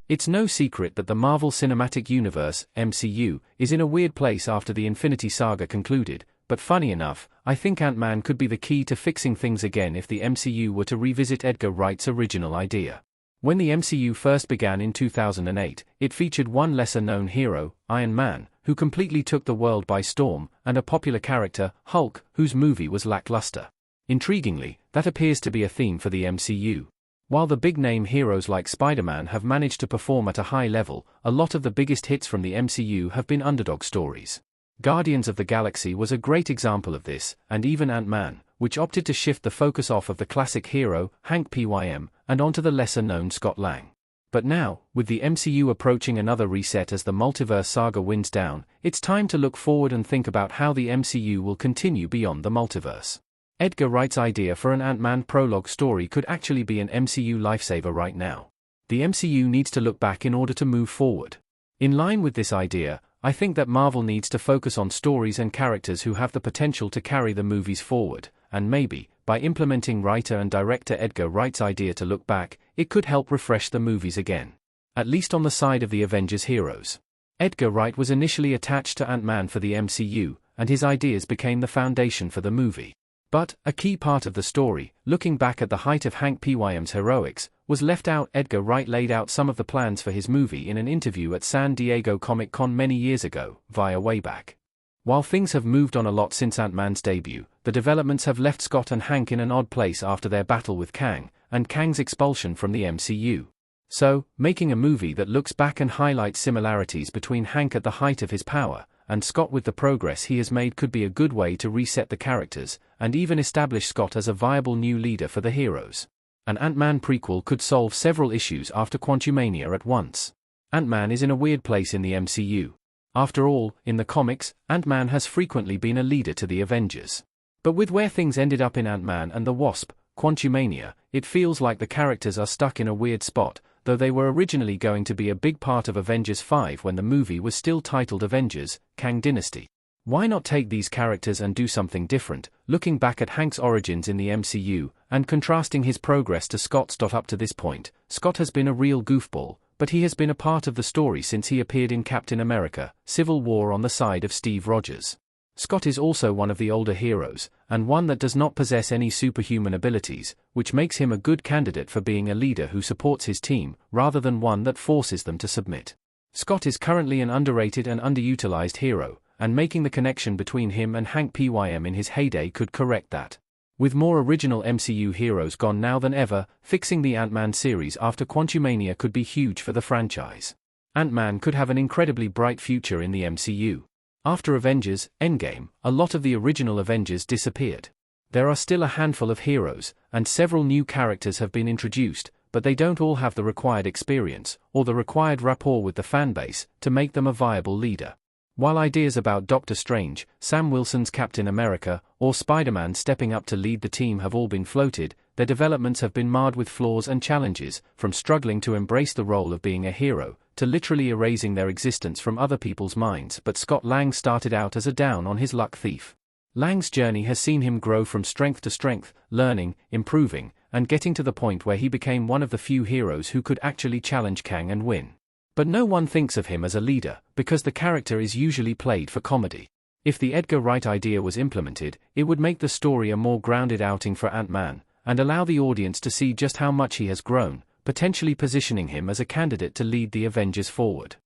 It's no secret that the Marvel Cinematic Universe, MCU, is in a weird place after the Infinity Saga concluded, but funny enough, I think Ant-Man could be the key to fixing things again if the MCU were to revisit Edgar Wright's original idea. When the MCU first began in 2008, it featured one lesser-known hero, Iron Man, who completely took the world by storm, and a popular character, Hulk, whose movie was lackluster. Intriguingly, that appears to be a theme for the MCU. While the big-name heroes like Spider-Man have managed to perform at a high level, a lot of the biggest hits from the MCU have been underdog stories. Guardians of the Galaxy was a great example of this, and even Ant-Man, which opted to shift the focus off of the classic hero, Hank Pym, and onto the lesser-known Scott Lang. But now, with the MCU approaching another reset as the multiverse saga winds down, it's time to look forward and think about how the MCU will continue beyond the multiverse. Edgar Wright's idea for an Ant-Man prologue story could actually be an MCU lifesaver right now. The MCU needs to look back in order to move forward. In line with this idea, I think that Marvel needs to focus on stories and characters who have the potential to carry the movies forward, and maybe, by implementing writer and director Edgar Wright's idea to look back, it could help refresh the movies again. At least on the side of the Avengers heroes. Edgar Wright was initially attached to Ant-Man for the MCU, and his ideas became the foundation for the movie. But, a key part of the story, looking back at the height of Hank Pym's heroics, was left out. Edgar Wright laid out some of the plans for his movie in an interview at San Diego Comic-Con many years ago, via Wayback. While things have moved on a lot since Ant-Man's debut, the developments have left Scott and Hank in an odd place after their battle with Kang, and Kang's expulsion from the MCU. So, making a movie that looks back and highlights similarities between Hank at the height of his power, and Scott with the progress he has made could be a good way to reset the characters, and even establish Scott as a viable new leader for the heroes. An Ant-Man prequel could solve several issues after Quantumania at once. Ant-Man is in a weird place in the MCU. After all, in the comics, Ant-Man has frequently been a leader to the Avengers. But with where things ended up in Ant-Man and the Wasp, Quantumania, it feels like the characters are stuck in a weird spot, though they were originally going to be a big part of Avengers 5 when the movie was still titled Avengers, Kang Dynasty. Why not take these characters and do something different, looking back at Hank's origins in the MCU, and contrasting his progress to Scott's. Up to this point, Scott has been a real goofball, but he has been a part of the story since he appeared in Captain America: Civil War on the side of Steve Rogers. Scott is also one of the older heroes, and one that does not possess any superhuman abilities, which makes him a good candidate for being a leader who supports his team, rather than one that forces them to submit. Scott is currently an underrated and underutilized hero, and making the connection between him and Hank Pym in his heyday could correct that. With more original MCU heroes gone now than ever, fixing the Ant-Man series after Quantumania could be huge for the franchise. Ant-Man could have an incredibly bright future in the MCU. After Avengers: Endgame, a lot of the original Avengers disappeared. There are still a handful of heroes, and several new characters have been introduced, but they don't all have the required experience, or the required rapport with the fanbase, to make them a viable leader. While ideas about Doctor Strange, Sam Wilson's Captain America, or Spider-Man stepping up to lead the team have all been floated, their developments have been marred with flaws and challenges, from struggling to embrace the role of being a hero, to literally erasing their existence from other people's minds. But Scott Lang started out as a down-on-his-luck thief. Lang's journey has seen him grow from strength to strength, learning, improving, and getting to the point where he became one of the few heroes who could actually challenge Kang and win. But no one thinks of him as a leader, because the character is usually played for comedy. If the Edgar Wright idea was implemented, it would make the story a more grounded outing for Ant-Man, and allow the audience to see just how much he has grown, potentially positioning him as a candidate to lead the Avengers forward.